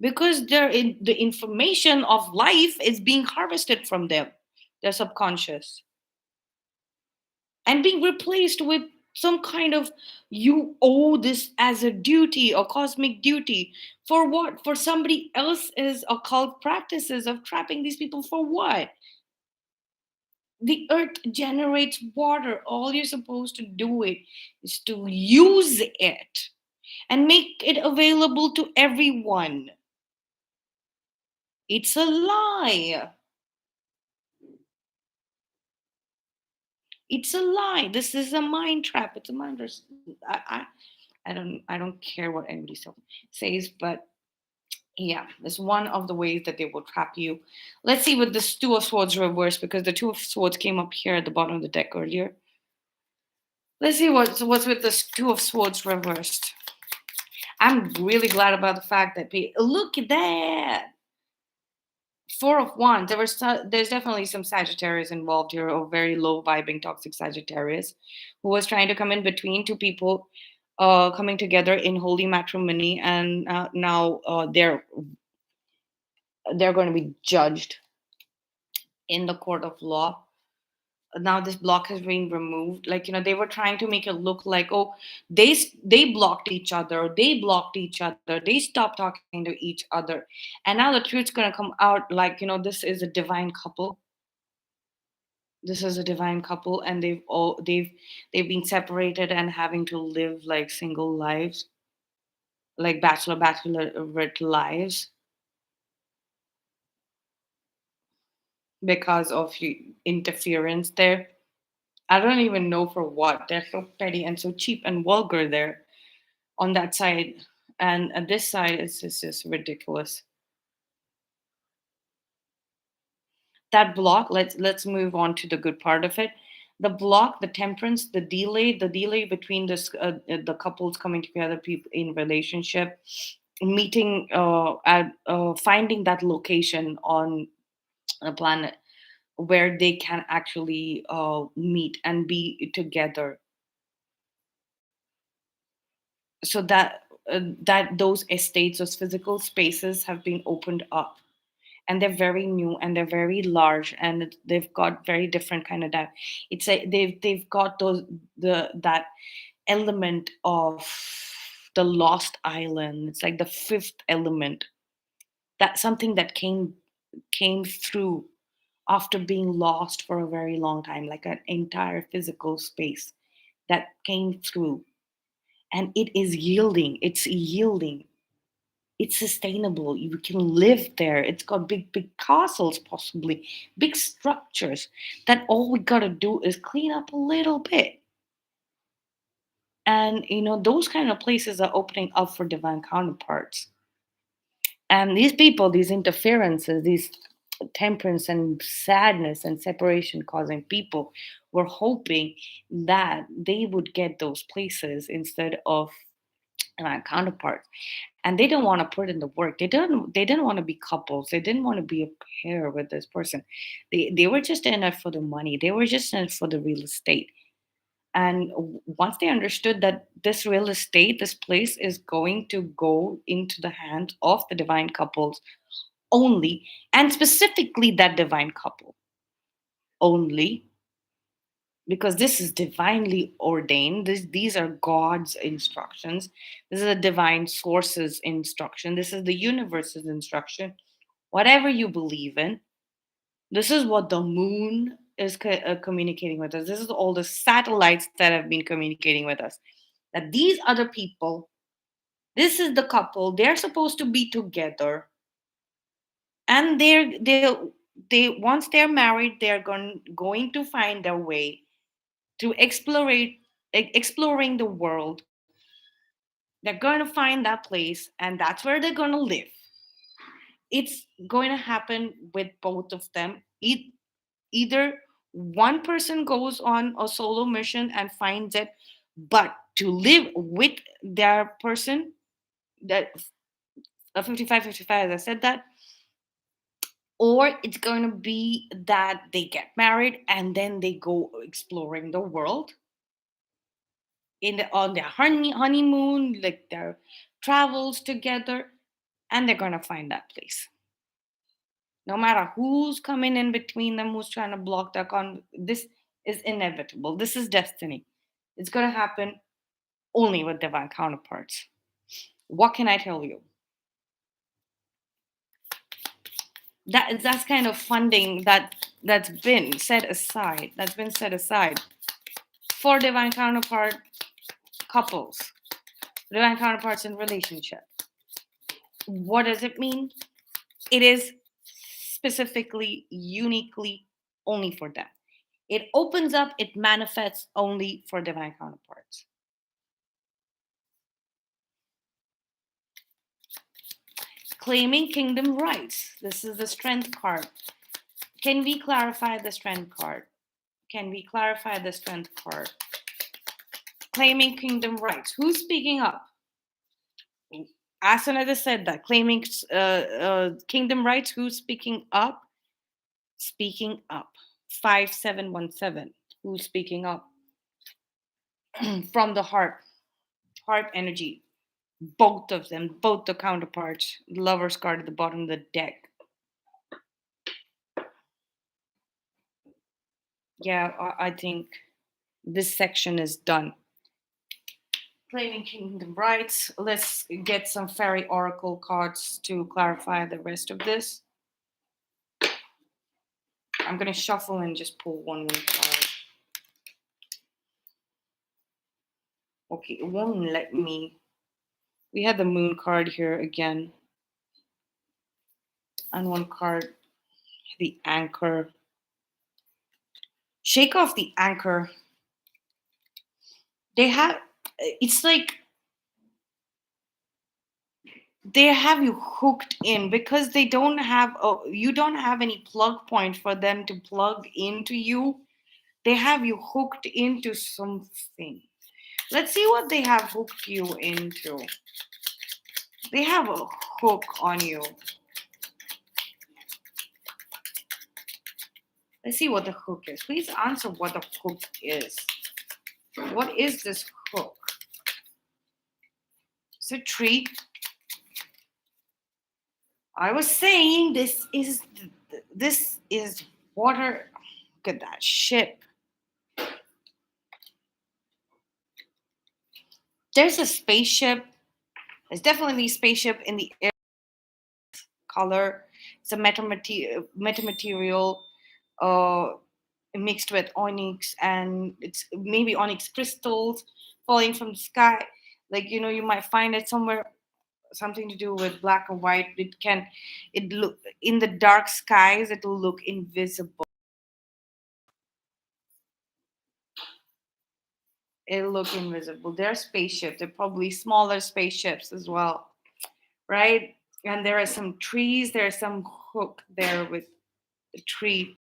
because the information of life is being harvested from them, their subconscious, and being replaced with some kind of, you owe this as a duty or cosmic duty. For what? For somebody else's occult practices of trapping these people. For what? The earth generates water. All you're supposed to do it is to use it and make it available to everyone. It's a lie. It's a lie. This is a mind trap. It's a mind. I don't care what anybody says, but yeah, it's one of the ways that they will trap you. Let's see with this Two of Swords reversed, because the Two of Swords came up here at the bottom of the deck earlier. Let's see what's with this Two of Swords reversed. I'm really glad about the fact that look at that. Four of Wands. There's definitely some Sagittarius involved here, or very low vibing toxic Sagittarius, who was trying to come in between two people coming together in holy matrimony, and now they're going to be judged in the court of law. Now this block has been removed. Like they were trying to make it look like, oh, they blocked each other, they stopped talking to each other, and now the truth's going to come out. Like this is a divine couple. This is a divine couple, and they've been separated and having to live like single lives, like bachelorette lives, because of interference there. I don't even know for what. They're so petty and so cheap and vulgar there on that side. And at this side, it's just ridiculous. That block, let's move on to the good part of it. The block, the temperance, the delay between the couples coming together, people in relationship, meeting at finding that location on a planet where they can actually meet and be together, so that those estates, those physical spaces have been opened up, and they're very new and they're very large, and they've got very different kind of that. It's a they've got those the that element of the lost island. It's like the fifth element, that something that came through after being lost for a very long time, like an entire physical space that came through. And it is yielding. It's yielding. It's sustainable. You can live there. It's got big, big castles, possibly big structures that all we got to do is clean up a little bit. And, those kind of places are opening up for divine counterparts. And these people, these interferences, these temperance and sadness and separation causing people were hoping that they would get those places instead of my counterparts. And they didn't want to put in the work. They didn't want to be couples. They didn't want to be a pair with this person. They were just in it for the money. They were just in it for the real estate. And once they understood that this real estate, this place is going to go into the hands of the divine couples only, and specifically that divine couple only, because this is divinely ordained. These are God's instructions. This is a divine source's instruction. This is the universe's instruction. Whatever you believe in, this is what the moon is communicating with us. This is all the satellites that have been communicating with us. That these other people, this is the couple, they're supposed to be together. And they once they're married, they're going to find their way to exploring the world. They're going to find that place, and that's where they're going to live. It's going to happen with both of them. Either one person goes on a solo mission and finds it, but to live with their person, that a 55-55, as I said that, or it's going to be that they get married and then they go exploring the world on their honeymoon, like their travels together, and they're gonna find that place. No matter who's coming in between them, who's trying to block their this is inevitable. This is destiny. It's gonna happen only with divine counterparts. What can I tell you? That's kind of funding that's been set aside. That's been set aside for divine counterpart couples, divine counterparts in relationship. What does it mean? It is specifically, uniquely only for them. It opens up, it manifests only for divine counterparts. Claiming kingdom rights. This is the strength card. Can we clarify the strength card? Can we clarify the strength card? Claiming kingdom rights. Who's speaking up? As soon as I said that, claiming kingdom rights, who's speaking up? Speaking up. 5717. Who's speaking up? From the heart energy. Both of them, both the counterparts. Lover's card at the bottom of the deck. Yeah, I think this section is done. Claiming kingdom rights. Let's get some fairy oracle cards to clarify the rest of this. I'm going to shuffle and just pull one card. Okay, it won't let me. We had the moon card here again. And one card, the anchor. Shake off the anchor. It's like they have you hooked in because you don't have any plug point for them to plug into you. They have you hooked into something. Let's see what they have hooked you into. They have a hook on you. Let's see what the hook is. Please answer what the hook is. What is this hook? It's a tree. I was saying this is water. Look at that ship. There's a spaceship. There's definitely a spaceship in the air color. It's a metamaterial. uh, mixed with onyx, and it's maybe onyx crystals falling from the sky. Like, you might find it somewhere, something to do with black and white. It look in the dark skies, it'll look invisible. It'll look invisible. They're spaceships. They're probably smaller spaceships as well, right? And there are some trees. There's some hook there with the tree.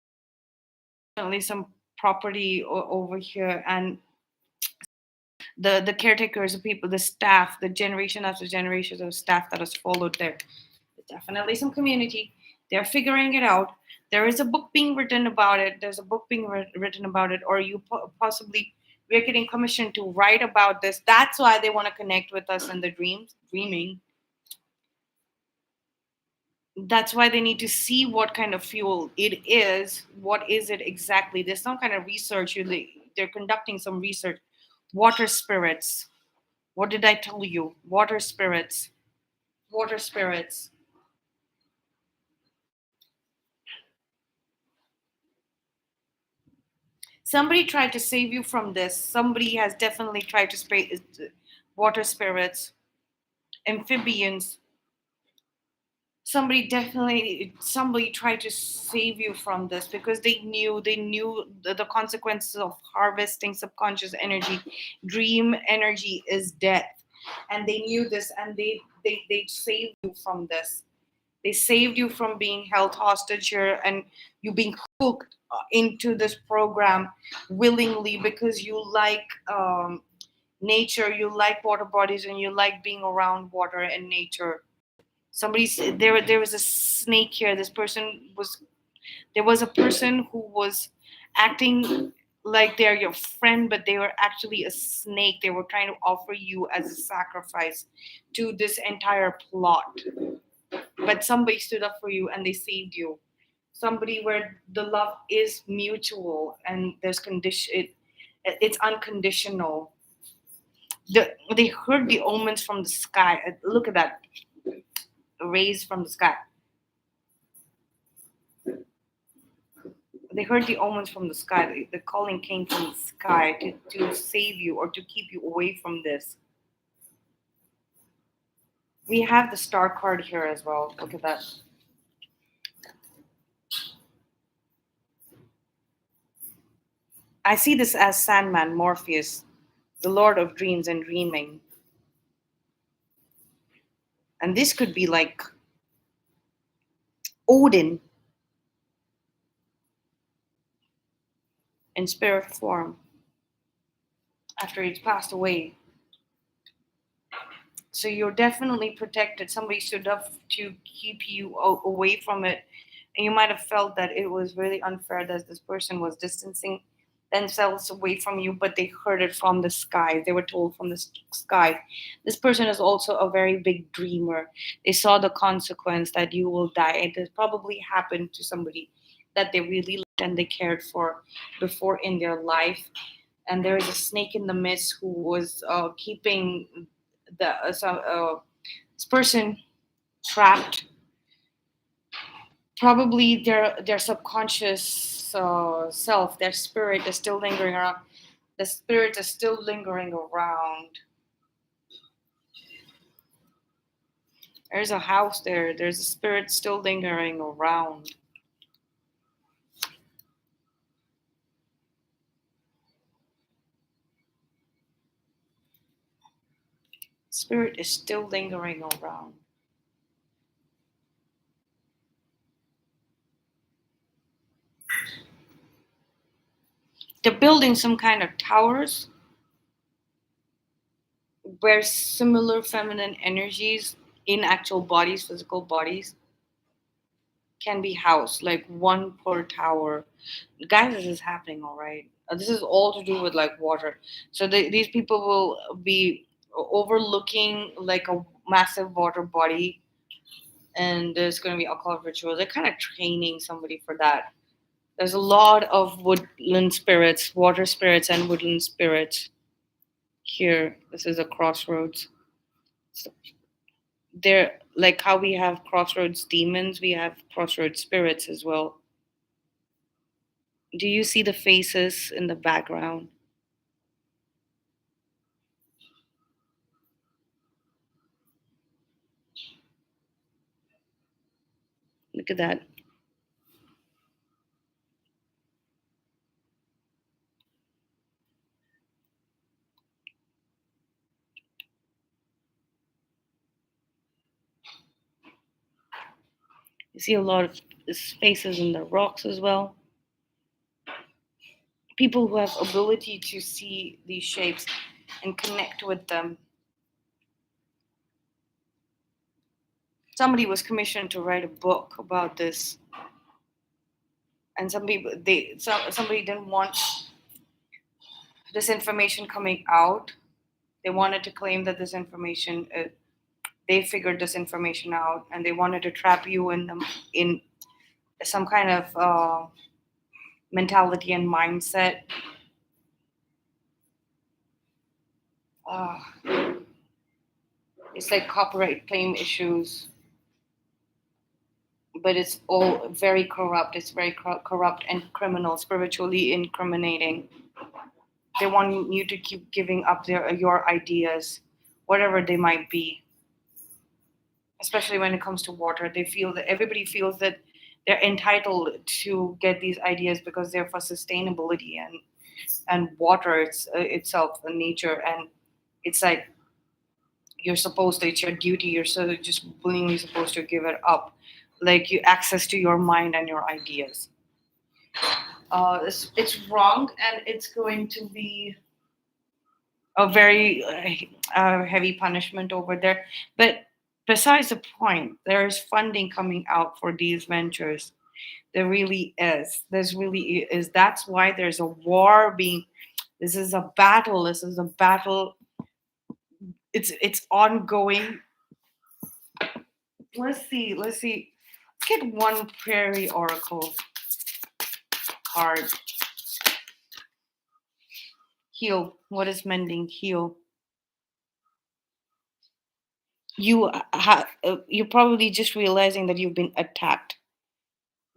Definitely some property over here, and the caretakers, the people, the staff, the generation after generations of staff that has followed there. Definitely some community. They're figuring it out. There is a book being written about it. There's a book being written about it, or you possibly we're getting commissioned to write about this. That's why they want to connect with us in the dreaming. That's why they need to see what kind of fuel it is. What is it exactly? There's some kind of research. They're conducting some research. Water spirits. What did I tell you? Water spirits. Water spirits. Somebody tried to save you from this. Somebody has definitely tried to spray water spirits, amphibians. Somebody tried to save you from this because they knew the consequences of harvesting subconscious energy. Dream energy is death, and they knew this, and they saved you from this. They saved you from being held hostage here, and you being hooked into this program willingly because you like nature, you like water bodies, and you like being around water and nature. There was a snake here. There was a person who was acting like they're your friend, but they were actually a snake. They were trying to offer you as a sacrifice to this entire plot. But somebody stood up for you and they saved you. Somebody where the love is mutual and it's unconditional. They heard the omens from the sky. Look at that, rays from the sky. They heard the omens from the sky. The calling came from the sky to save you or to keep you away from this. We have the star card here as well. Look at that. I see this as Sandman, Morpheus, the Lord of Dreams and Dreaming. And this could be like Odin in spirit form after he's passed away. So you're definitely protected. Somebody stood up to keep you away from it. And you might have felt that it was really unfair that this person was distancing themselves away from you, but they heard it from the sky. They were told from the sky. This person is also a very big dreamer. They saw the consequence that you will die. It has probably happened to somebody that they really loved and they cared for before in their life. And there is a snake in the mist who was keeping this person trapped. Probably their subconscious self, their spirit is still lingering around. The spirit is still lingering around. There's a house there. There's a spirit still lingering around. Spirit is still lingering around. They're building some kind of towers where similar feminine energies in actual bodies, physical bodies, can be housed, like one per tower. Guys, this is happening, all right. This is all to do with like water. So these people will be overlooking like a massive water body, and there's going to be alcohol rituals. They're kind of training somebody for that. There's a lot of woodland spirits, water spirits, and woodland spirits here. This is a crossroads. So there, like how we have crossroads demons, we have crossroads spirits as well. Do you see the faces in the background? Look at that. You see a lot of faces in the rocks as well. People who have ability to see these shapes and connect with them. Somebody was commissioned to write a book about this, and somebody didn't want this information coming out. They wanted to claim that this information they figured this information out, and they wanted to trap you in some kind of mentality and mindset. uh, it's like copyright claim issues, but it's all very corrupt. It's very corrupt and criminal, spiritually incriminating. They want you to keep giving up your ideas, whatever they might be. Especially when it comes to water, they feel that everybody feels that they're entitled to get these ideas because they're for sustainability, and water itself, nature, and it's like you're supposed to, it's your duty, you're so just willingly supposed to give it up, like you access to your mind and your ideas. It's wrong, and it's going to be a very heavy punishment over there. But besides the point, there's funding coming out for these ventures. There really is. There's really is. That's why there's a war being. This is a battle. This is a battle. It's ongoing. Let's see. Let's see. Let's get one prairie oracle card. Heal. What is mending? Heal. You're probably just realizing that you've been attacked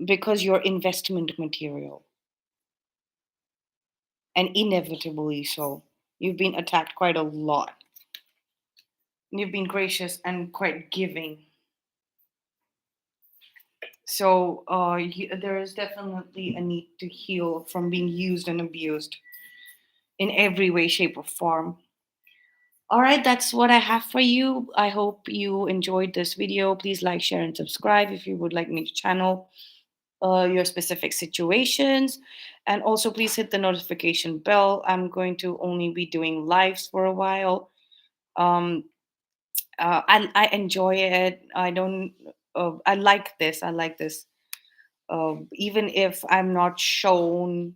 because you're investment material, and inevitably so. You've been attacked quite a lot. You've been gracious and quite giving. So there is definitely a need to heal from being used and abused in every way, shape, or form. All right, that's what I have for you. I hope you enjoyed this video. Please like, share, and subscribe if you would like me to channel your specific situations. And also, please hit the notification bell. I'm going to only be doing lives for a while. Um, I enjoy it. I don't. I like this. I like this. Even if I'm not shown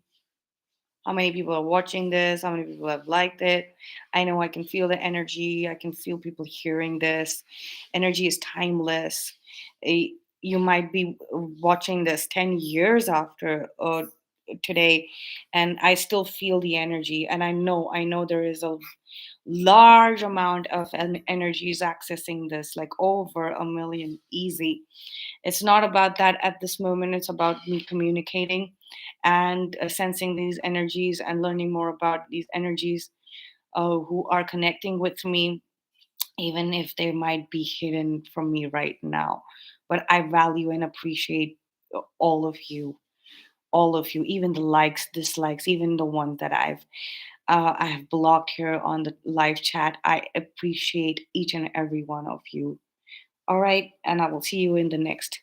how many people are watching this, how many people have liked it, I know I can feel the energy. I can feel people hearing this. Energy is timeless. Eh, you might be watching this 10 years after today, and I still feel the energy. And I know there is a large amount of energies accessing this, like over a million easy. It's not about that at this moment. It's about me communicating and sensing these energies and learning more about these energies who are connecting with me, even if they might be hidden from me right now. But I value and appreciate all of you, all of you, even the likes, dislikes, even the ones that I have blocked here on the live chat. I appreciate each and every one of you. All right, and I will see you in the next